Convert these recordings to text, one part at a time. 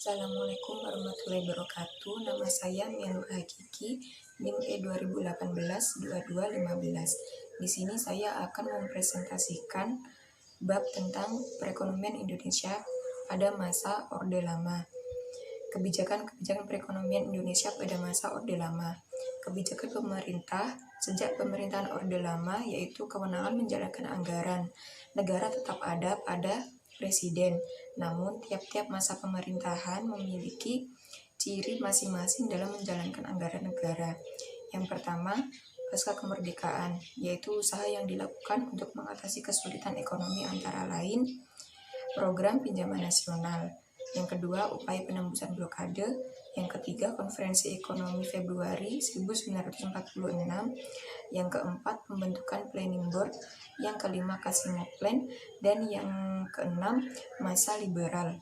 Assalamualaikum warahmatullahi wabarakatuh. Nama saya Mianur Hakiki, NIM E2018-2215. Di sini saya akan mempresentasikan bab tentang perekonomian Indonesia pada masa Orde Lama. Kebijakan perekonomian Indonesia pada masa Orde Lama. Kebijakan pemerintah sejak pemerintahan Orde Lama yaitu kewenangan menjalankan anggaran. Negara tetap ada pada presiden, namun tiap-tiap masa pemerintahan memiliki ciri masing-masing dalam menjalankan anggaran negara. Yang pertama, pasca kemerdekaan, yaitu usaha yang dilakukan untuk mengatasi kesulitan ekonomi antara lain program pinjaman nasional. Yang kedua, upaya penembusan blokade. Yang ketiga, konferensi ekonomi Februari 1946. Yang keempat, pembentukan planning board. Yang kelima, Casino Plan. Dan yang keenam, masa liberal.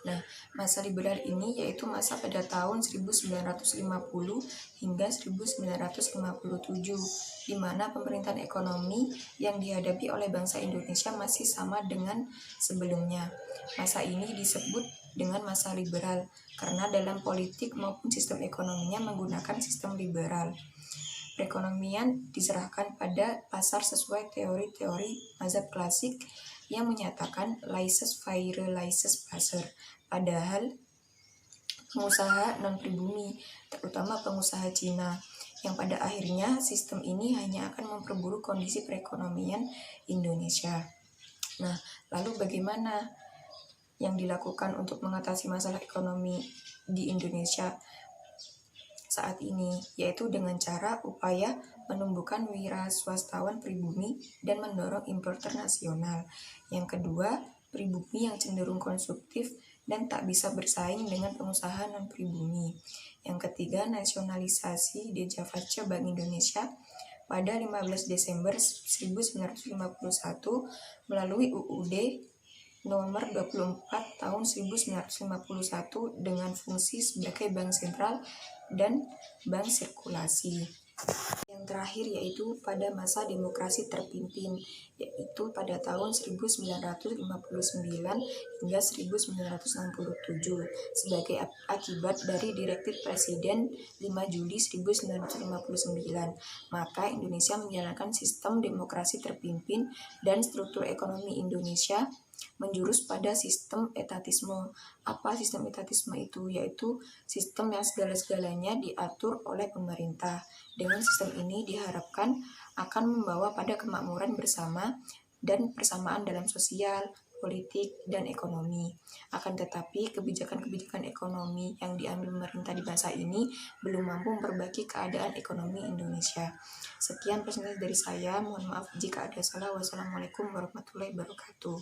Nah, masa liberal ini yaitu masa pada tahun 1950 hingga 1957, di mana pemerintahan ekonomi yang dihadapi oleh bangsa Indonesia masih sama dengan sebelumnya. Masa ini disebut dengan masa liberal karena dalam politik maupun sistem ekonominya menggunakan sistem liberal. Perekonomian diserahkan pada pasar sesuai teori-teori mazhab klasik yang menyatakan laissez-faire, laissez-passer. Padahal pengusaha non-pribumi, terutama pengusaha Cina, yang pada akhirnya sistem ini hanya akan memperburuk kondisi perekonomian Indonesia. Nah, lalu bagaimana yang dilakukan untuk mengatasi masalah ekonomi di Indonesia saat ini, yaitu dengan cara upaya menumbuhkan wira swastawan pribumi dan mendorong importer nasional. Yang kedua, pribumi yang cenderung konsumtif dan tak bisa bersaing dengan pengusaha non-pribumi. Yang ketiga, nasionalisasi Djavace Bank Indonesia pada 15 Desember 1951 melalui UUD nomor 24 tahun 1951 dengan fungsi sebagai bank sentral dan bank sirkulasi. Yang terakhir yaitu pada masa demokrasi terpimpin, yaitu pada tahun 1959 hingga 1967 sebagai akibat dari Direktif Presiden 5 Juli 1959. Maka Indonesia menjalankan sistem demokrasi terpimpin dan struktur ekonomi Indonesia menjurus pada sistem etatisme. Apa sistem etatisme itu? Yaitu sistem yang segala-segalanya diatur oleh pemerintah. Dengan sistem ini diharapkan akan membawa pada kemakmuran bersama dan persamaan dalam sosial, politik, dan ekonomi. Akan tetapi kebijakan-kebijakan ekonomi yang diambil pemerintah di masa ini belum mampu memperbaiki keadaan ekonomi Indonesia. Sekian presentasi dari saya, mohon maaf jika ada salah. Wassalamualaikum warahmatullahi wabarakatuh.